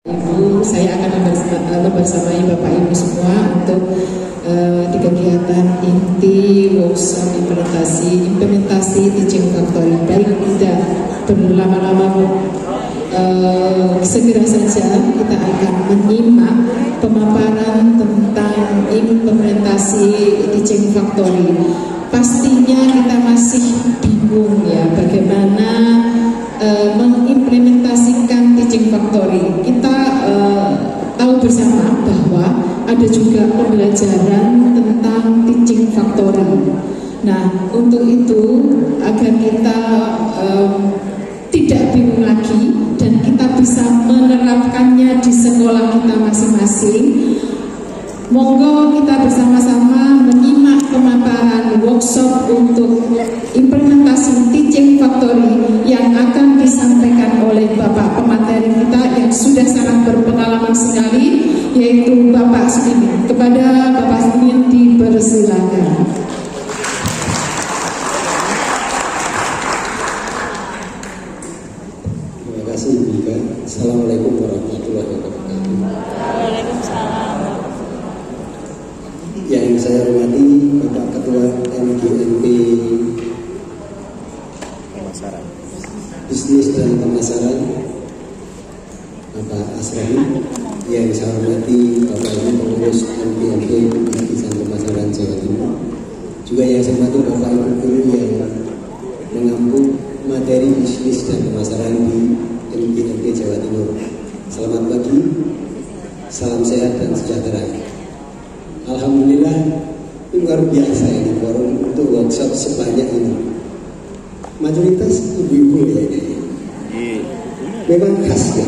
Ibu, saya akan membersamai Bapak Ibu semua untuk di kegiatan inti workshop implementasi teaching factory. Baik, tidak berlama-lama, segera saja kita akan menyimak pemaparan tentang implementasi teaching factory. Pastinya kita masih bingung ya bagaimana mengimplementasikan teaching factory. Kita tahu bersama bahwa ada juga pembelajaran tentang teaching factory. Nah, untuk itu agar kita tidak bingung lagi dan kita bisa menerapkannya di sekolah kita masing-masing, monggo kita bersama-sama menyimak pemaparan workshop untuk implementasi teaching factory yang akan disampaikan oleh Bapak pemateri kita yang sudah sangat berpengalaman sekali, yaitu Bapak Sudimin. Kepada Bapak Sudimin dipersilakan. Terima kasih Ibu Ika. Assalamualaikum warahmatullahi wabarakatuh. Waalaikumsalam. Yang saya hormati Bapak Ketua MGMP Bisnis dan Pemasaran Bapak Asrafi, yang saya hormati Bapak Ibu pengurus MGMP Bisnis dan Pemasaran Jawa Timur, juga yang saya hormati Bapak Ibu guru yang mengampu materi bisnis dan pemasaran di MGMP Jawa Timur. Selamat pagi, salam sehat dan sejahtera. Alhamdulillah, ini luar biasa ini forum untuk workshop sebanyak ini. Mayoritas ibu-ibu ya ini. Memang khas ya.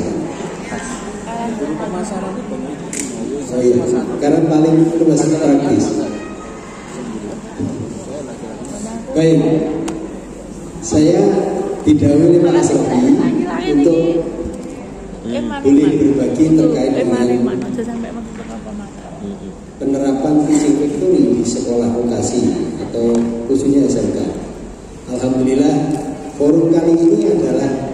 Oh iya, karena paling luas praktis. Baik, saya didahului Pak Asrafi untuk boleh berbagi terkait dengan penerapan teaching factory di sekolah vokasi atau khususnya SMK. Alhamdulillah, forum kali ini adalah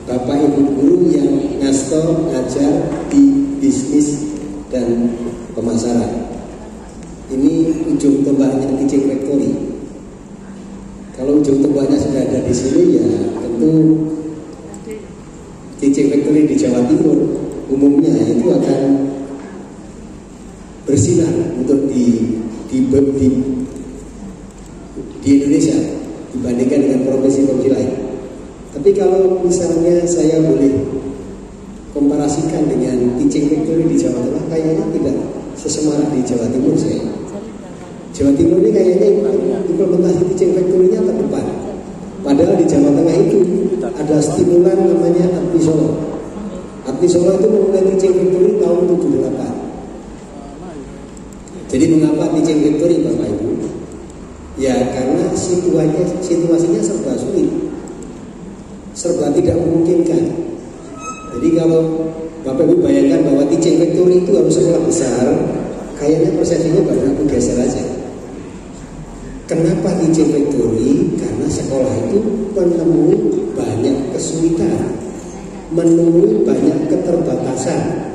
Bapak Ibu guru yang ngajar di bisnis dan pemasaran. Ini ujung tombaknya teaching factory. Kalau ujung tombaknya sudah ada di sini, ya tentu teaching factory di Jawa Timur umumnya itu akan bersinar untuk di Indonesia dibandingkan dengan provinsi-provinsi lain. Tapi kalau misalnya saya boleh komparasikan dengan teaching factory di Jawa Tengah, kayaknya tidak sesemarak di Jawa Timur saya. Jawa Timur ini kayaknya implementasi teaching factory-nya terdepan. Padahal di Jawa Tengah itu ada stimulan namanya Admi Solo. Admi Solo itu memulai teaching factory tahun 78. Jadi mengapa teaching factory Bapak Ibu? Ya karena situasinya serba sulit, serba tidak memungkinkan. Jadi kalau Bapak Ibu bayangkan bahwa teaching factory itu harus sekolah besar, kayaknya persepsinya banyak bergeser aja. Kenapa teaching factory? Karena sekolah itu menemui banyak kesulitan, menemui banyak keterbatasan,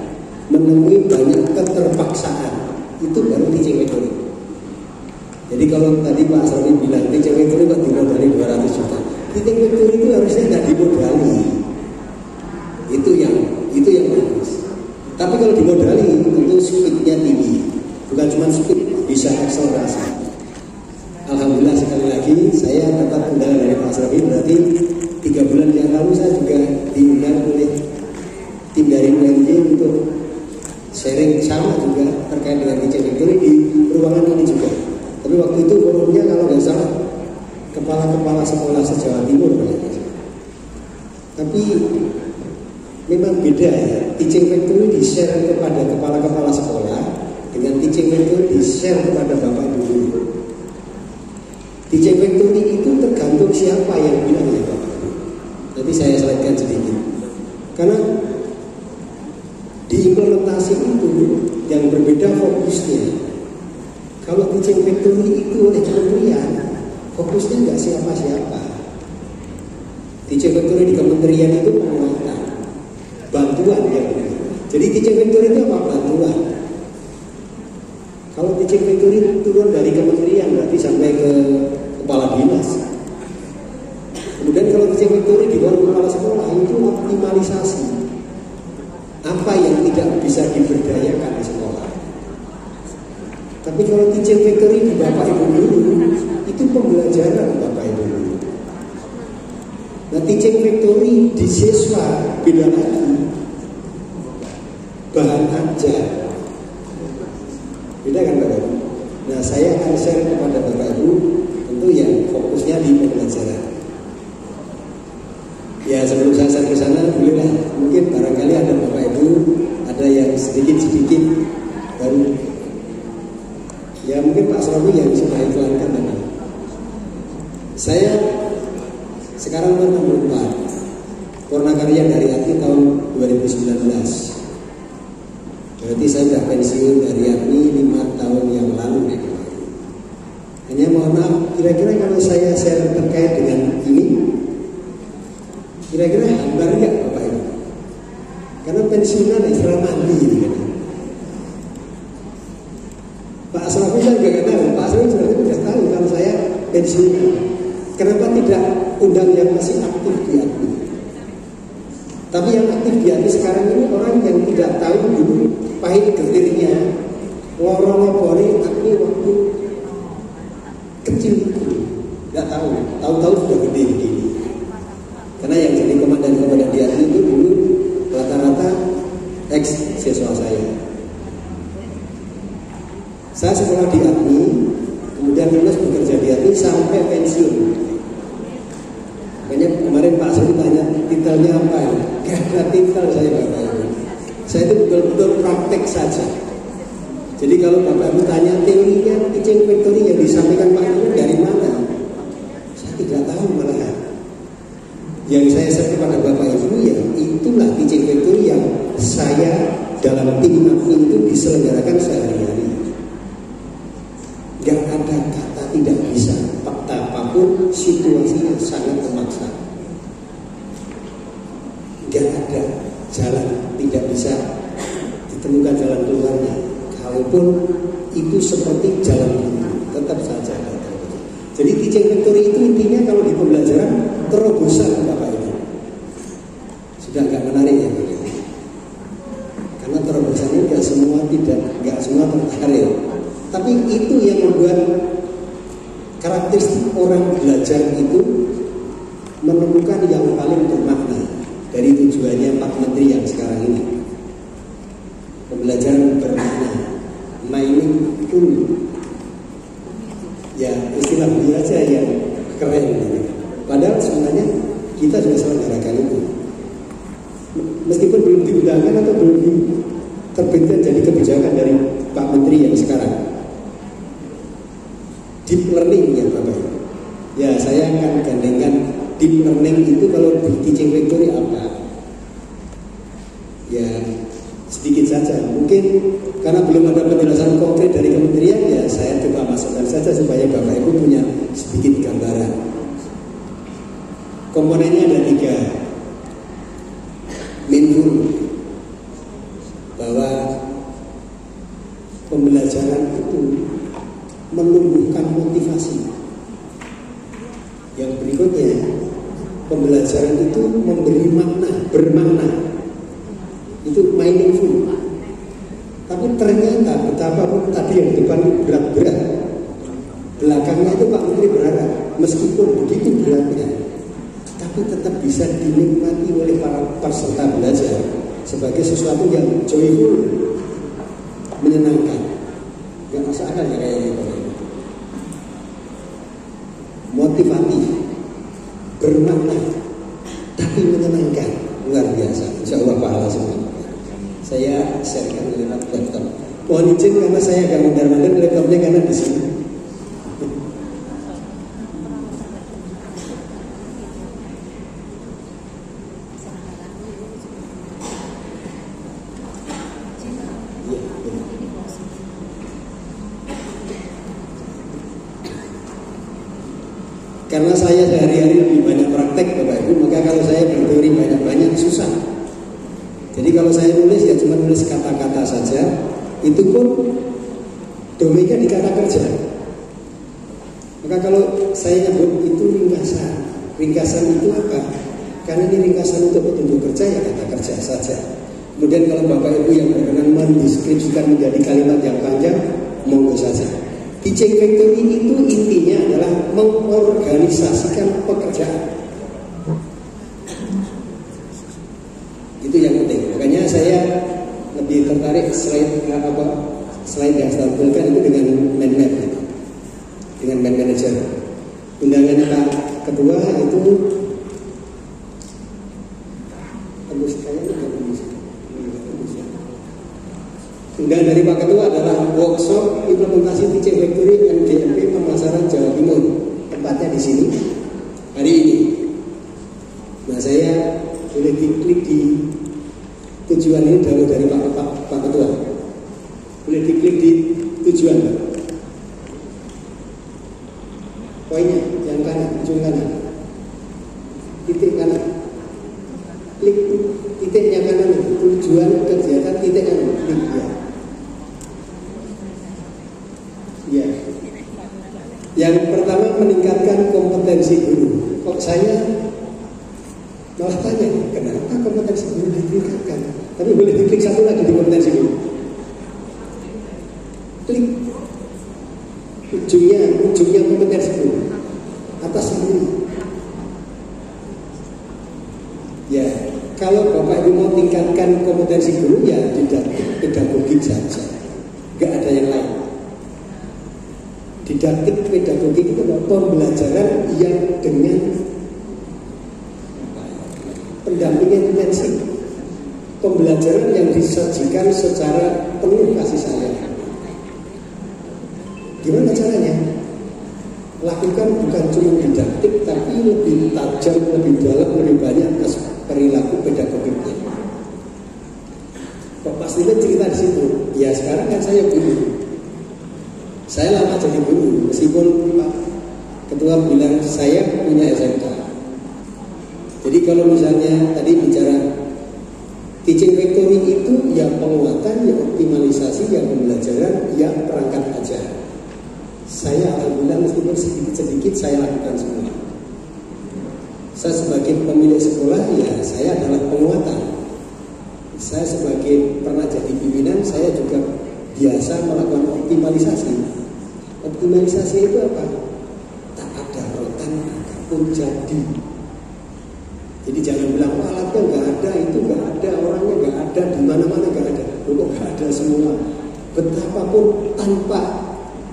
menemui banyak keterpaksaan. Itu baru teaching factory. Jadi kalau tadi Pak Asrafi bilang teaching factory kok dimodali 200 juta, teaching factory itu harusnya nggak dimodali. Itu yang bagus. Tapi kalau dimodali tentu speednya tinggi, bukan cuma speed, bisa akselerasi. Alhamdulillah sekali lagi saya dapat undangan dari Pak Asrafi, berarti 3 bulan yang lalu saya juga diundang oleh tim dari UMJ untuk sharing sama juga terkait dengan teaching factory di ruangan ini juga. Tapi waktu itu forumnya kalau nggak salah kepala-kepala sekolah se-Jawa Timur. Tapi memang beda ya, teaching factory di-share kepada kepala-kepala sekolah dengan teaching factory di-share kepada Bapak Ibu guru. Teaching factory itu tergantung siapa yang bilang ya Bapak. Nanti saya slide-kan sedikit. Karena diimplementasi itu yang berbeda fokusnya. Kalau teaching factory itu oleh kementerian, fokusnya nggak siapa-siapa. Teaching factory di kementerian itu penguatan, bantuan ya. Jadi teaching factory itu apa? Bantuan. Kalau teaching factory turun dari kementerian berarti sampai ke kepala dinas. Kemudian kalau teaching factory di bawah kepala sekolah itu optimalisasi apa yang tidak bisa diberdayakan di sekolah. Tapi kalau teaching factory di Bapak Ibu dulu itu pembelajaran Bapak Ibu dulu. Nah teaching factory di siswa beda lagi, bahan ajar beda kan Bapak Ibu. Nah saya akan share kepada Bapak Ibu tentu yang fokusnya di pembelajaran. Ya sebelum saya share ke sana bolehlah mungkin barangkali ada Bapak Ibu ada yang sedikit baru. Ya mungkin Pak Surabi yang sudah iklankan tadi. Saya sekarang umur 64, Purna Karya dari Hati tahun 2019. Berarti saya sudah pensiun dari APMI 5 tahun yang lalu. Hanya mohon maaf, kira-kira kalau saya share terkait dengan ini, kira-kira hambar nggak Bapak Ibu? Karena pensiunan istilah mandi gitu kan. Pak Asrafi saya juga nggak tahu. Pak Asrafi sebenarnya sudah tahu kalau saya pensiunan. Kenapa tidak undang yang masih aktif di APMI? Tapi yang aktif di APMI sekarang ini orang yang tidak tahu dulu pahit getirnya, lorong-lorong APMI waktu kecil itu, nggak tahu. Tahu-tahu sudah gede begini. Karena yang jadi komandan di APMI itu dulu rata-rata ex siswa saya. Saya sekolah di APMI, kemudian lulus bekerja di APMI sampai pensiun. Makanya kemarin Pak Suri tanya titelnya apa ya? Gak ada titel saya Bapak Ibu. Saya itu betul-betul praktek saja. Jadi kalau Bapak Ibu tanya teorinya teaching factory yang disampaikan Pak Ibu dari mana? Saya tidak tahu malahan. Yang saya share kepada Bapak Ibu ya itulah teaching factory yang saya dalam tim APMI itu diselenggarakan sehari-hari. Gak ada kata tidak bisa, fakta apapun situasinya sangat memaksa. Gak ada jalan tidak bisa ditemukan jalan keluarnya. Kalaupun itu seperti jalan itu, tetap saja. Jadi teaching factory itu intinya kalau di pembelajaran terobosan Bapak Ibu. Sudah agak menarik ya Bapak Ibu. Karena terobosannya gak semua tertarik. Tapi itu yang membuat karakteristik orang belajar itu menemukan yang paling bermakna dari tujuannya Pak Menteri yang sekarang ini. Pembelajaran bermakna, meaningful. Ya istilah beliau aja yang keren. Padahal sebenarnya kita sudah selenggarakan itu. Meskipun belum diundangkan atau belum terbitkan jadi kebijakan dari Pak Menteri yang sekarang. Deep learning ya Bapak. Ya saya akan gandengkan deep learning itu kalau di teaching factory apa? Ya sedikit saja. Mungkin karena belum ada penjelasan konkret dari kementerian ya saya coba masukkan saja supaya Bapak Ibu punya sedikit gambaran. Komponennya ada 3. Mindful, bahwa pembelajaran itu menumbuhkan motivasi. Yang berikutnya, pembelajaran itu memberi makna, bermakna. Itu meaningful. Tapi ternyata betapapun tadi yang depan berat-berat, belakangnya itu Pak Menteri berharap meskipun begitu beratnya, tapi tetap bisa dinikmati oleh para peserta belajar sebagai sesuatu yang joyful, menyenangkan. Gak masuk akal ya kayaknya. Motivatif, bermakna, tapi menyenangkan, luar biasa. Insya Allah pahala semua. Saya sharekan lewat laptop. Mohon izin karena saya agak mondar-mandir laptopnya karena di sini. Karena saya sehari-hari lebih banyak praktek Bapak Ibu, maka kalau saya berteori banyak-banyak susah. Jadi kalau saya nulis ya cuma nulis kata-kata saja, itu pun domainnya di kata kerja. Maka kalau saya nyebut itu ringkasan, ringkasan itu apa? Karena ini ringkasan untuk petunjuk kerja, ya kata kerja saja. Kemudian kalau Bapak Ibu yang berkenan mendeskripsikan menjadi kalimat yang panjang, monggo saja. Teaching factory itu intinya adalah mengorganisasikan pekerjaan. Itu yang penting. Makanya saya lebih tertarik slide yang saya tampilkan itu dengan man map, dengan man manager. Undangan Pak Ketua itu undangan dari Pak Ketua adalah workshop implementasi teaching factory NGMP pemasaran Jawa Timur. Tempatnya di sini hari ini. Nah, saya boleh diklik di tujuan ini dari Pak Ketua. Boleh diklik di tujuan, Pak. Poinnya yang kanan, ujung kanan, titik kanan. Klik titiknya kanan, tujuan kegiatan titik kanan, klik ya. Ya. Yang pertama meningkatkan kompetensi guru. Kok saya malah tanya, kenapa kompetensi guru ditingkatkan? Tapi boleh diklik satu lagi di kompetensi guru. Klik ujungnya kompetensi guru. Atas ini. Ya, kalau Bapak Ibu mau tingkatkan kompetensi guru, ya didaktik pedagogik saja. Gak ada yang lain. Didaktik pedagogik itu adalah pembelajaran yang dengan pendampingan intensif, pembelajaran yang disajikan secara penuh kasih sayang. Gimana caranya? Lakukan bukan cuma didaktik, tapi lebih tajam, lebih dalam, lebih banyak atas perilaku pedagogiknya. Kok pastinya cerita di situ? Ya sekarang kan saya guru. Saya lama jadi guru, meskipun Pak Ketua bilang saya punya SMK. Jadi kalau misalnya tadi bicara teaching factory itu ya penguatan, ya optimalisasi, ya pembelajaran, ya perangkat ajar. Saya alhamdulillah meskipun sedikit-sedikit saya lakukan semua. Saya sebagai pemilik sekolah, ya saya adalah penguatan. Saya sebagai pernah jadi pimpinan, saya juga biasa melakukan optimalisasi. Optimalisasi itu apa? Tak ada rotan pun jadi. Jadi jangan bilang wah alatnya nggak ada, itu nggak ada, orangnya nggak ada, di mana-mana nggak ada. Kok nggak ada semua? Betapapun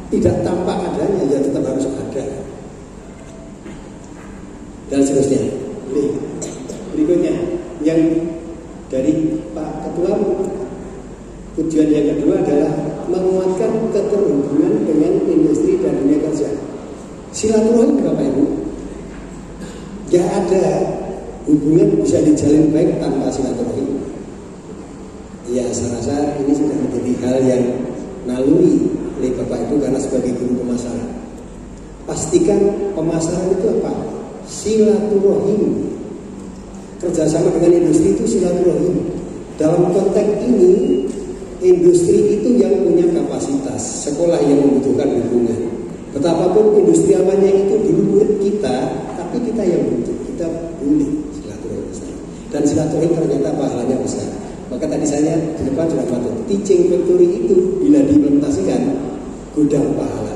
tidak tampak adanya, ya tetap harus ada. Dan seterusnya. Berikutnya yang dari Pak Ketua, tujuan yang kedua adalah menguatkan keterhubungan dengan industri dan dunia kerja. Silaturahim Bapak Ibu, gak ada hubungan bisa dijalin baik tanpa silaturahim. Ya saya rasa ini sudah menjadi hal yang naluri oleh Bapak Ibu karena sebagai guru pemasaran. Pastikan pemasaran itu apa? Silaturahim. Kerjasama dengan industri itu silaturahim. Dalam konteks ini, industri itu yang punya kapasitas, sekolah yang membutuhkan hubungan. Betapapun industri amannya itu dulu murid kita, tapi kita yang butuh, kita boleh silaturahim. Dan silaturahim ternyata pahalanya besar. Maka tadi saya di depan sudah patut. Teaching factory itu bila diimplementasikan, gudang pahala.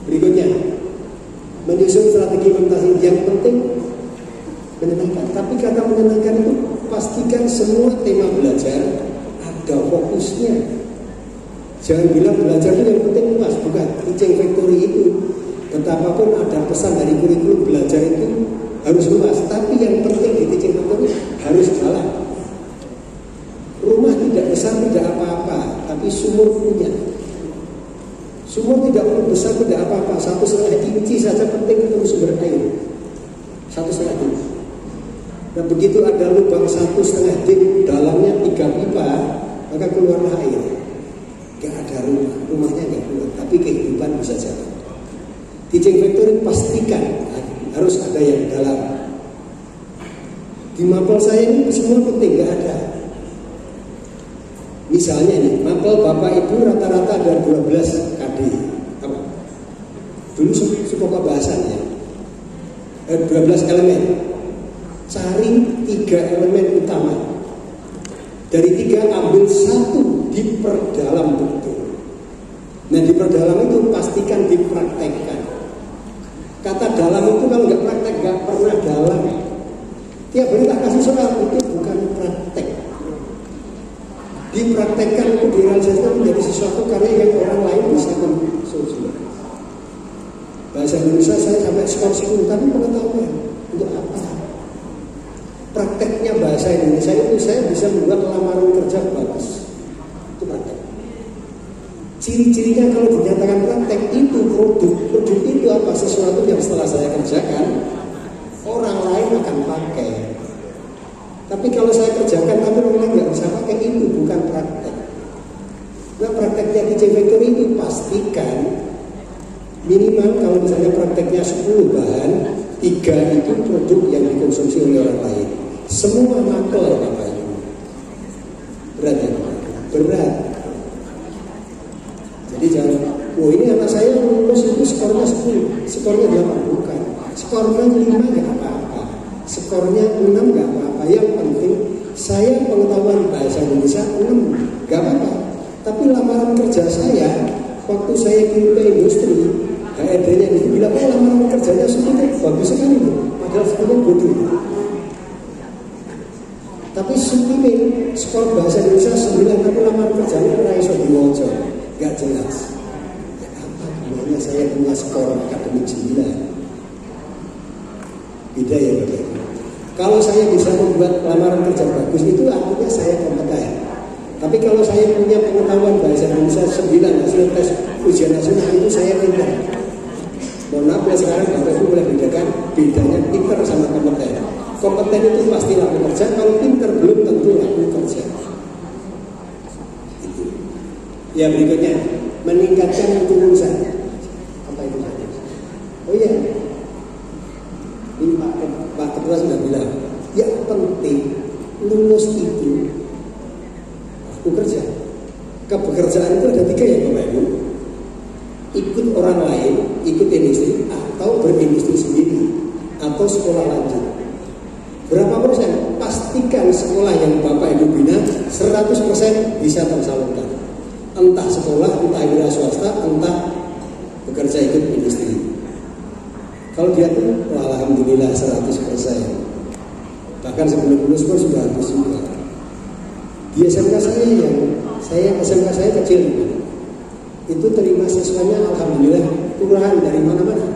Berikutnya, menyusun strategi implementasi yang penting menyenangkan. Tapi kata menyenangkan itu pastikan semua tema belajar ada fokusnya. Jangan bilang belajar itu yang penting luas, bukan. Teaching factory itu betapapun ada pesan dari kurikulum belajar itu harus luas. Tapi yang penting di teaching factory harus jalan. Rumah tidak besar tidak apa-apa, tapi sumur punya. Sumur tidak perlu besar tidak apa-apa, 1,5 inci saja penting untuk sumber air. 1,5 inci. Nah begitu ada lubang 1,5 dik, dalamnya 3 pipa, maka keluarlah air. Gak ada rumahnya gak keluar, tapi kehidupan bisa jalan. Teaching factory pastikan harus ada yang dalam. Di mapel saya ini semua penting, gak ada. Misalnya ini, mapel Bapak Ibu rata-rata ada 12 KD. Apa? Dulu suka bahasannya. 12 elemen. Cari 3 elemen utama. Dari 3 ambil 1 diperdalam betul. Nah, diperdalam itu pastikan dipraktekkan. Kata dalam itu kalau nggak praktek nggak pernah dalam. Tiap hari tak kasih soal itu bukan praktek. Dipraktekkan itu direalisasikan menjadi sesuatu karya yang orang lain bisa konsumsi. Bahasa Indonesia saya sampai skor 10, tapi pengetahuan untuk apa? Prakteknya bahasa Indonesia itu saya bisa membuat lamaran kerja bagus. Itu praktek. Ciri-cirinya kalau dinyatakan praktek itu produk itu apa? Sesuatu yang setelah saya kerjakan orang lain akan pakai. Tapi kalau saya kerjakan tapi orang lain nggak bisa pakai, itu bukan praktek. Nah, prakteknya DJ Factory itu pastikan minimal kalau misalnya prakteknya 10 bahan, 3 itu produk yang dikonsumsi oleh orang lain. Semua makel Bapak Ibu. Berat ya? Berat. Jadi jangan, oh ini anak saya lulus itu skornya 10, skornya 8, bukan. Skornya 5 nggak apa-apa, skornya 6 nggak apa-apa. Yang penting saya pengetahuan bahasa Indonesia 6, nggak apa-apa. Tapi lamaran kerja saya waktu saya kirim ke industri, HRD-nya itu bilang, oh lamaran kerjanya seperti bagus sekali loh, padahal sebenarnya bodoh. Tapi supir skor bahasa Indonesia 9, tapi lamaran kerjanya raiso diwojo, nggak jelas. Ya, apa gunanya saya punya skor akademik 9? Beda ya Bapak. Kalau saya bisa membuat lamaran kerja bagus itu artinya saya kompeten. Tapi kalau saya punya pengetahuan bahasa Indonesia 9 hasil tes ujian nasional itu saya pintar. Mohon maaf ya, sekarang Bapak Ibu boleh bedakan bedanya pintar sama kompeten. Kompeten itu pasti laku kerja, kalau pintar belum tentu laku kerja. Itu. Ya berikutnya, meningkatkan kelulusan. Apa itu? Oh iya. Ini Pak Ketua sudah bilang, yang penting lulus itu aku kerja. Kepekerjaan itu ada 3 ya Bapak Ibu. Ikut orang lain, ikut industri, atau berindustri sendiri, atau sekolah lanjut. Berapa persen? Pastikan sekolah yang Bapak Ibu bina 100% bisa tersalurkan. Entah sekolah, entah wira swasta, entah bekerja ikut industri. Kalau dia tuh, alhamdulillah 100%. Bahkan sebelum lulus pun sudah habis juga. Di SMK SMK saya kecil, itu terima siswanya alhamdulillah kelurahan dari mana-mana,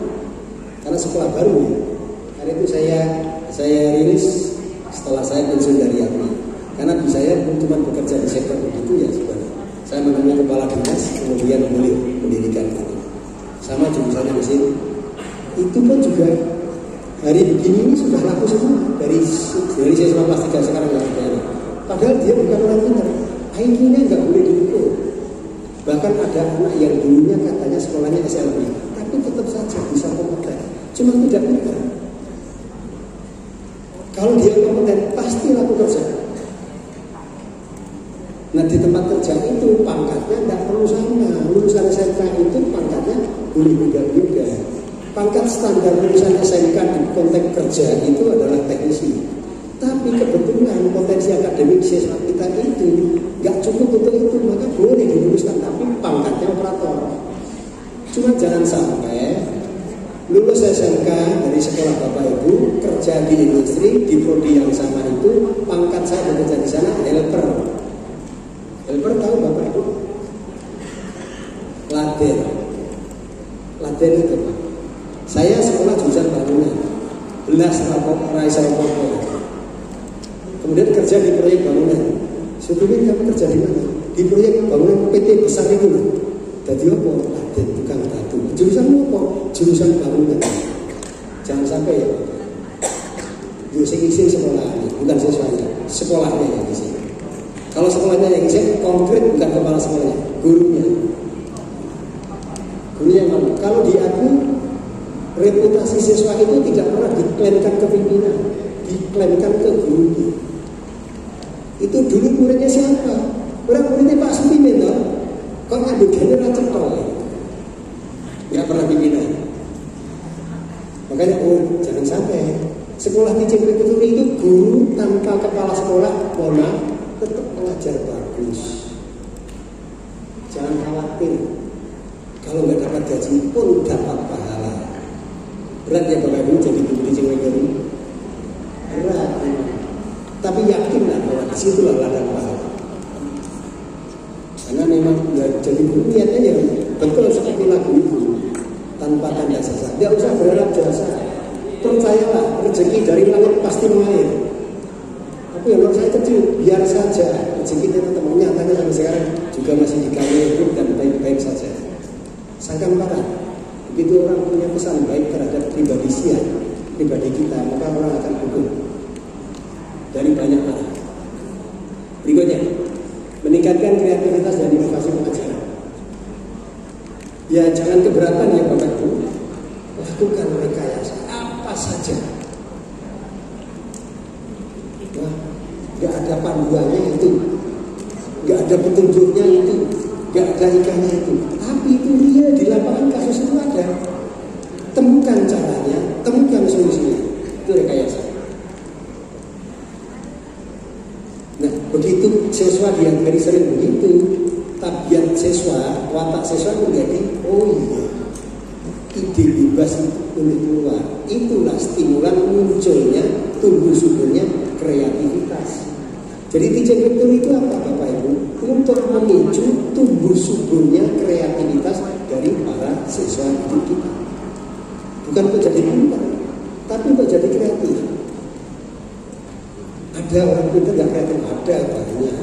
karena sekolah baru ya. Karena itu saya rilis setelah saya pensiun dari API, karena saya cuma bekerja di sektor begitu ya sebenarnya. Saya menemui kepala dinas, kemudian memilih pendidikan itu. Sama jurusannya di sini. Itu pun juga hari begini ini sudah laku semua dari siswa kelas 3 sekarang nggak ada. Padahal dia bukan orang pintar, IQ-nya nggak boleh diukur. Bahkan ada anak yang dulunya katanya sekolahnya SLB, tapi tetap saja bisa kompeten, cuma tidak pintar. Kalau dia kompeten pasti laku kerja. Nah di tempat kerja itu pangkatnya tidak perlu sama. Lulusan SMK itu pangkatnya boleh beda-beda. Pangkat standar lulusan SMK di konteks kerja itu adalah teknisi. Tapi kebetulan potensi akademik siswa kita itu nggak cukup untuk itu, maka boleh diluluskan, tapi pangkatnya operator. Cuma jangan sampai lulus SMK dari sekolah Bapak Ibu, kerja di industri, di prodi yang sama itu, pangkat saya bekerja di sana helper. Helper tahu Bapak Ibu? Laden itu Pak. Saya sekolah jurusan bangunan, belas raisa rapor. Kemudian kerja di proyek bangunan. Sebelumnya kamu kerja di mana? Di proyek bangunan PT besar itu loh. Jadi apa? Laden tukang batu. Jurusanmu apa? Jurusan bangunan. Jangan sampai ya. Isi sekolah ini, bukan siswanya. Sekolahnya yang isi. Kalau sekolahnya yang isi, konkret bukan kepala sekolahnya, gurunya. Gurunya mana? Kalau di aku, reputasi siswa itu tidak pernah diklaimkan ke pimpinan, diklaimkan ke gurunya. Itu dulu muridnya siapa? Orang muridnya Pak Supimen toh, kok ngadu general cetol, nggak pernah dibina. Makanya jangan sampai sekolah teaching recruitment itu guru tanpa kepala sekolah, tetap mengajar bagus. Jangan khawatir, kalau nggak dapat gaji pun dapat pahala. Berat ya Bapak Ibu jadi guru teaching recruitment, berat. Tapi yakinlah bahwa disitulah ladang pahala. Karena memang ya, jadi guru niatnya ya betul seperti lagu itu, tanpa tanda jasa. Tidak usah berharap jasa. Percayalah, rezeki dari langit pasti mengalir. Tapi yang menurut saya kecil, biar saja rezeki teman-teman nyatanya sampai sekarang juga masih dikawal hidup dan baik-baik saja. Sangkan parah. Begitu orang punya pesan baik terhadap pribadi kita, maka orang akan dukung dari banyak arah. Berikutnya, meningkatkan kreativitas dan inovasi pengajaran. Ya jangan keberatan ya Bapak Ibu, lakukan rekayasa apa saja. Nah, gak ada panduannya itu, gak ada petunjuknya itu, gak ada ikannya itu. Tapi itu real di lapangan, kasus itu ada. Temukan caranya, temukan solusinya. Itu rekayasa. Nah, begitu siswa diajari sering begitu, tabiat siswa, watak siswa menjadi ide bebas untuk keluar. Itulah stimulan munculnya, tumbuh suburnya kreativitas. Jadi teaching recruitment itu apa Bapak Ibu? Untuk memicu tumbuh suburnya kreativitas dari para siswa didik kita. Bukan untuk jadi pintar, tapi untuk jadi kreatif. Ada orang pintar yang kreatif, ada banyak.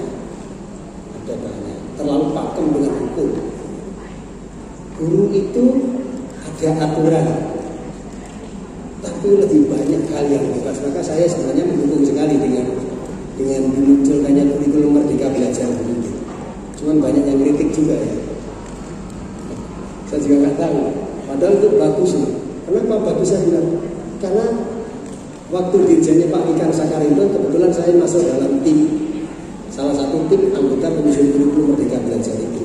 Terlalu pakem dengan hukum. Guru itu ada aturan, tapi lebih banyak hal yang bebas. Maka saya sebenarnya mendukung sekali dengan dimunculkannya kurikulum Merdeka Belajar begitu. Cuman banyak yang kritik juga ya. Saya juga nggak tahu. Padahal itu bagus nih. Kenapa bagus saya bilang? Karena waktu dirjennya Pak Ikan Sakarindo, kebetulan saya masuk dalam tim, salah satu tim anggota penyusun kurikulum Merdeka Belajar itu.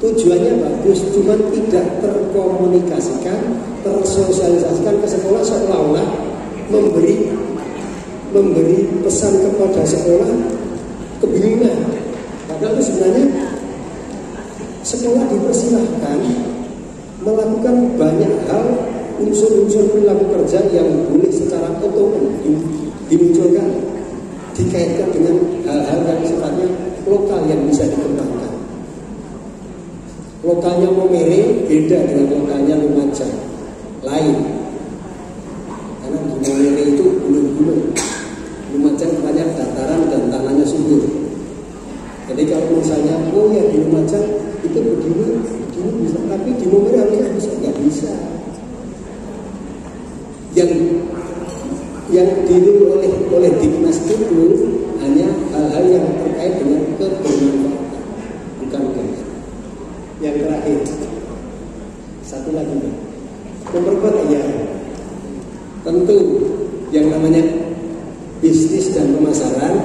Tujuannya bagus, cuma tidak terkomunikasikan, tersosialisasikan ke sekolah seolah-olah memberi pesan kepada sekolah kebingungan. Padahal itu sebenarnya sekolah dipersilahkan melakukan banyak hal, unsur-unsur perilaku kerja yang boleh secara otonom dimunculkan, dikaitkan dengan hal-hal yang sifatnya lokal yang bisa dikembangkan. Lokalnya Momere beda dengan lokalnya Lumajang, lain. Karena di Momere itu gunung-gunung, Lumajang banyak dataran dan tanahnya subur. Jadi kalau misalnya di Lumajang itu begini bisa, tapi di Momere harusnya bisa, nggak bisa. Yang dilihat oleh Diknas itu hanya hal-hal yang terkait dengan kebermanfaatan, bukan kerja. Yang terakhir, satu lagi, memperkuat ya. Tentu yang namanya bisnis dan pemasaran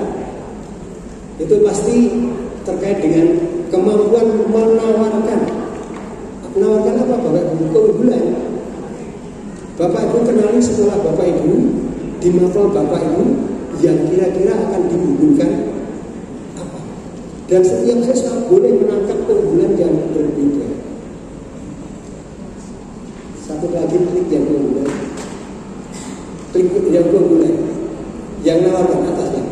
itu pasti terkait dengan kemampuan menawarkan apa Bapak Ibu? Keunggulan. Bapak Ibu kenali sekolah Bapak Ibu, di mapel Bapak Ibu yang kira-kira akan dihubungkan apa? Dan setiap siswa boleh menangkap keunggulan yang berbeda. Satu lagi klik yang keunggulan, klik yang keunggulan, yang nawarkan atasnya.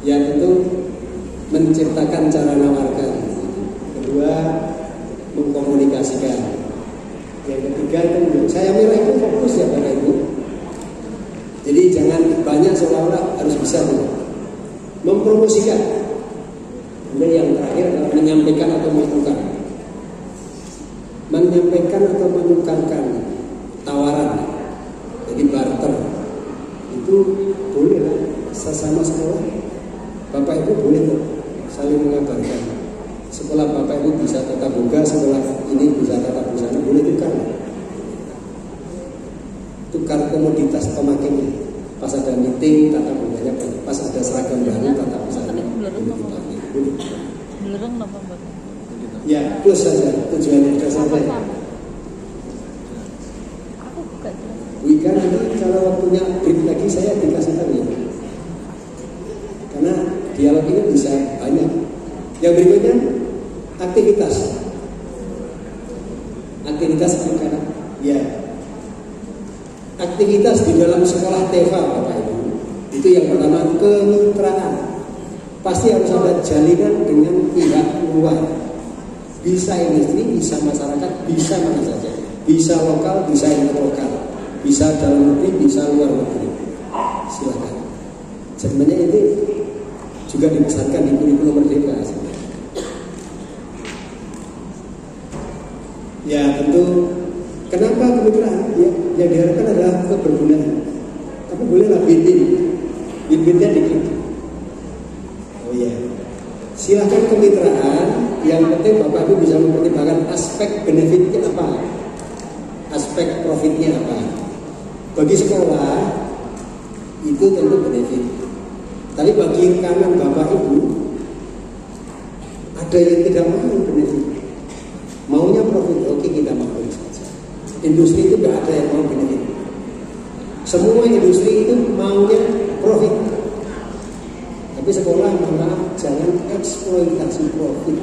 Ya tentu menciptakan cara nawarkan. Kedua, mengkomunikasikan. Yang ketiga itu saya mira itu fokus ya Bapak Ibu. Jadi jangan banyak seolah-olah harus bisa mempromosikan. Kemudian yang terakhir adalah menyampaikan atau menukar. Menyampaikan atau menukarkan tawaran. Jadi barter itu boleh lah sesama sekolah. Bapak Ibu boleh saling mengabarkan. Sekolah Bapak Ibu bisa tatap muka, sekolah ini bisa tatap busana, boleh tukar komoditas pemakainya. Pas ada meeting, tata budaya banyak. Pas ada seragam baru, tata busana. Belereng apa mbak? Ya, plus saja tujuannya sudah sampai. Aku bukan. Wika nanti kalau waktunya break lagi saya dikasih tahu ya. Karena dialog ini bisa banyak. Yang berikutnya aktivitas. Aktivitas anak-anak. Ya. Aktivitas di dalam sekolah TEFA Bapak Ibu. Itu yang pertama, kemitraan. Pasti harus ada jalinan dengan pihak luar. Bisa industri, bisa masyarakat, bisa mana saja. Bisa lokal, bisa interlokal. Bisa dalam negeri, bisa luar negeri. Silakan. Sebenarnya ini juga dibesarkan di kurikulum Merdeka. Ya tentu. Kenapa kemitraan? Ya, yang diharapkan adalah kebergunaan. Tapi bolehlah bin-binnya dikit. Oh iya. Silahkan kemitraan. Yang penting Bapak Ibu bisa mempertimbangkan aspek benefitnya apa, aspek profitnya apa. Bagi sekolah itu tentu benefit. Tapi bagi kanan Bapak Ibu ada yang tidak mau benefit. Maunya profit, oke kita mau saja. Industri itu tidak ada yang mau benefit. Semua industri itu maunya profit. Tapi sekolah, mohon maaf, jangan eksploitasi profit.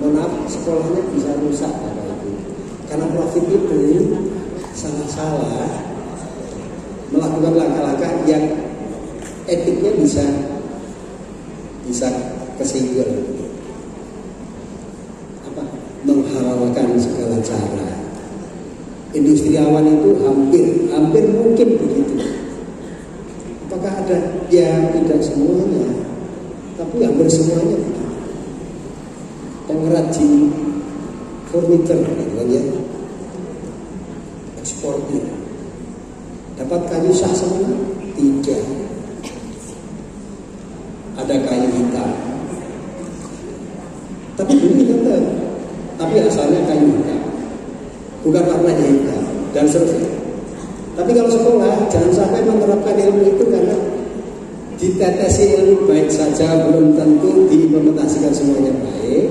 Mohon maaf, sekolahnya bisa rusak Bapak Ibu. Karena profit itu salah-salah melakukan langkah-langkah yang etiknya bisa kesinggul. Menghalalkan segala cara. Industriawan itu hampir mungkin begitu. Apakah ada? Ya tidak semuanya, tapi hampir semuanya begitu. Pengrajin furniture ya, eksportir. Dapat kayu sah semua? Tidak. Ada kayu hitam. Tapi beli tetap. Tapi asalnya kayu hitam, bukan warnanya hitam dan seterusnya. Tapi kalau sekolah jangan sampai menerapkan ilmu itu karena ditetesi ilmu baik saja belum tentu diimplementasikan semuanya baik.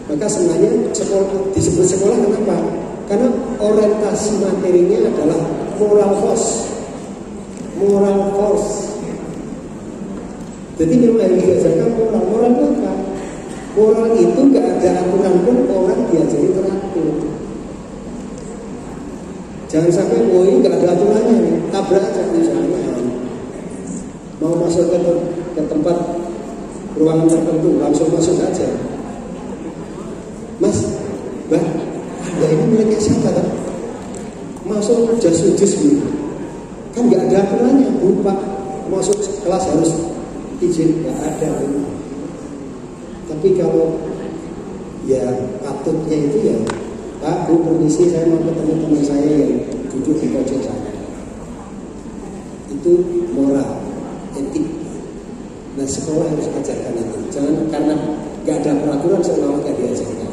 Maka sebenarnya sekolah disebut sekolah kenapa? Karena orientasi materinya adalah moral force. Jadi memang yang diajarkan moral itu apa? Moral itu gak ada aturan pun orang diajari teratur. Jangan sampai ini gak ada aturannya, tabrak aja misalnya. Mau masuk ke tempat ruangan tertentu langsung masuk aja. Mas, Mbak, Anda ini miliknya siapa kan? Masuk jas-jas gitu. Kan gak ada aturannya, Pak. Masuk kelas harus izin, gak ada. Tapi kalau ya patutnya itu ya Pak, Bu, permisi saya mau ketemu teman saya yang duduk di pojok sana. Itu moral, etik. Nah sekolah harus ajarkan itu. Jangan karena gak ada peraturan seolah-olah gak diajarkan.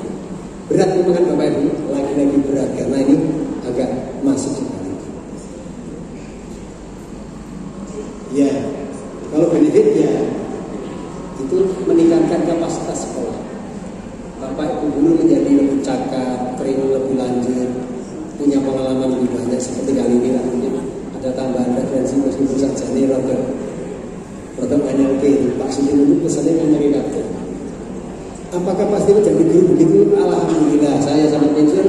Berat memang kan Bapak Ibu, lagi-lagi berat karena ini agak masuk sekali. Ya, kalau benefit ya itu meningkatkan kapasitas sekolah. Bapak Ibu guru menjadi lebih cakap, training lebih lanjut, punya pengalaman lebih banyak seperti kali ini lah mungkin ada tambahan referensi meskipun saja ini roda NLP Pak Sudin itu pesannya menceritakan. Apakah pasti menjadi guru begitu? Alhamdulillah saya sangat pensiun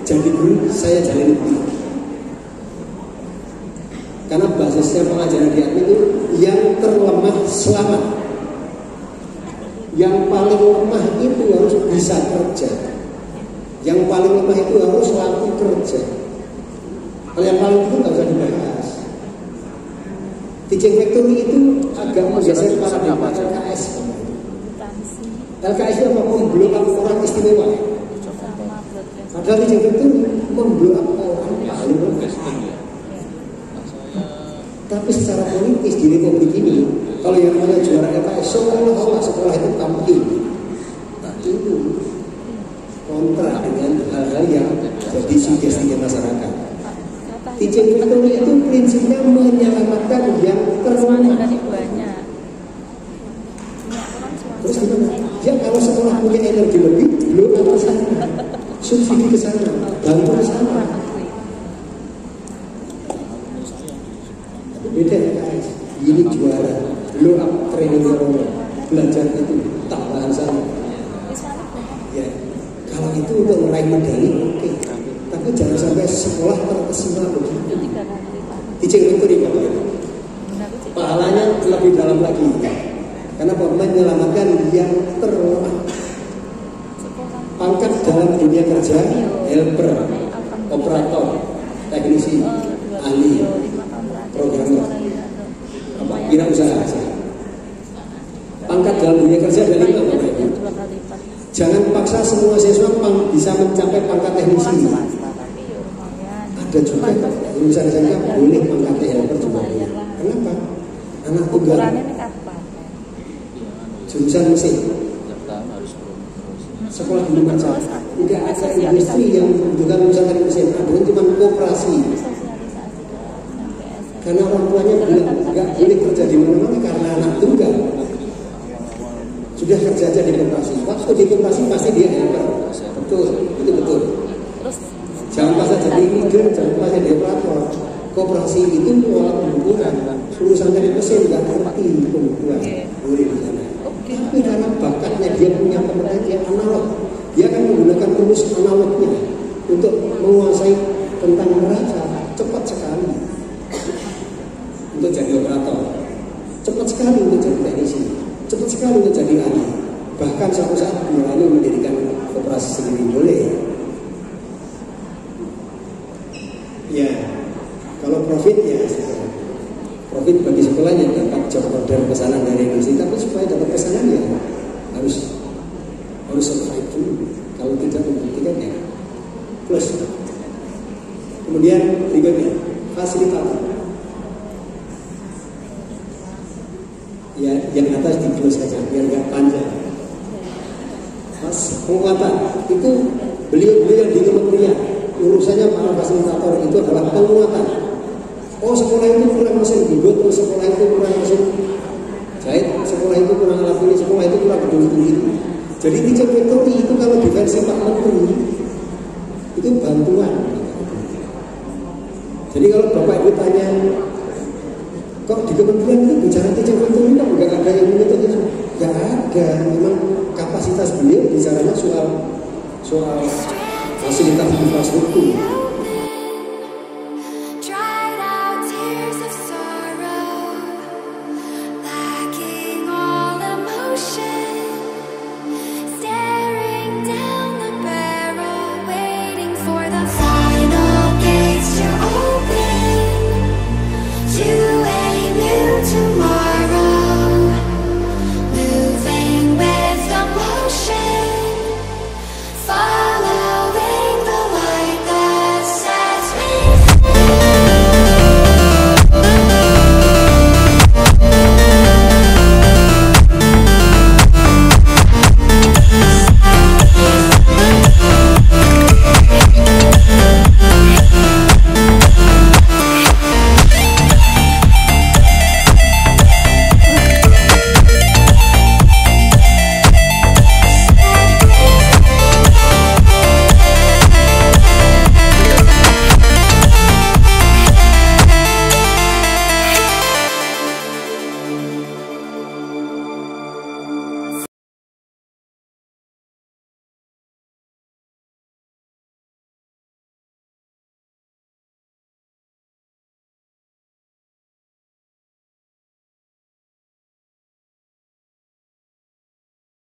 jadi guru saya jalani begitu. Karena basisnya pengajaran di admin itu yang terlemah selamat. Yang paling lemah itu harus bisa kerja. Yang paling lemah itu harus laku kerja. Kalau yang paling itu nggak usah dibahas. Teaching factory itu agak menggeser paradigma LKS. LKS itu memblokir orang istimewa. Padahal teaching factory memblokir orang paling lemah. Tapi secara politis di republik ini, kalau yang namanya juara LKS seolah-olah sekolah itu tampil. Nah itu kontra dengan hal-hal yang jadi sugesti masyarakat. Teaching factory itu prinsipnya menyelamatkan yang terlemah. Terus gimana? Ya kalau sekolah punya energi lebih, belum apa sana, subsidi ke sana, bantu ke sana. Beda ya guys, ini juara, blow up training orang, belajar itu tambahan sana. Ya, kalau itu untuk meraih medali oke. Tapi jangan sampai sekolah terkesima begitu. Teaching factory pahalanya lebih dalam lagi. Karena menyelamatkan yang terlemah. Pangkat dalam dunia kerja, helper, operator, teknisi, ahli, programmer, wirausaha. Pangkat dalam dunia kerja ada 5. Jangan paksa semua siswa bisa mencapai pangkat teknisi. Ada juga lulusan SMK boleh pangkat helper juga. Kenapa? Anak tunggal. Jurusan mesin, sekolah di rumah saja. Tidak ada industri yang membutuhkan lulusan teknik mesin. Ada cuma koperasi. Karena orang tuanya bilang nggak boleh kerja di mana-mana karena anak tunggal. Sudah kerja aja di koperasi. Waktu di koperasi pasti dia helper. Betul, itu betul. Jangan pas jadi migran, jangan pas jadi operator. Koperasi itu pola pembukuan. Lulusan teknik mesin nggak ngerti pembukuan. Boleh di sana. Tapi karena bakatnya dia punya penelitian analog, dia akan menggunakan rumus analognya untuk menguasai tentang neraca cepat sekali untuk jadi operator, cepat sekali untuk jadi teknisi, cepat sekali untuk jadi ahli. Bahkan suatu saat mulai mendirikan koperasi sendiri boleh. Ya, kalau profit ya. Profit bagi sekolahnya dapat job order pesanan dari industri, tapi supaya dapat pesanan ya harus survive dulu. Kalau tidak membuktikan ya plus. Kemudian berikutnya fasilitator. Ya yang atas di close saja biar nggak panjang. Penguatan itu beliau di kementerian urusannya para fasilitator itu adalah penguatan. Oh sekolah itu kurang mesin bibut, oh sekolah itu kurang mesin jahit, sekolah itu kurang alat ini, sekolah itu kurang gedung itu. Jadi teaching factory itu kalau di versi Pak Menteri itu bantuan. Jadi kalau Bapak Ibu tanya, kok di kementerian itu bicara teaching factory kok nggak ada yang menuntut itu? Nggak ada, memang kapasitas beliau bicaranya soal fasilitas infrastruktur.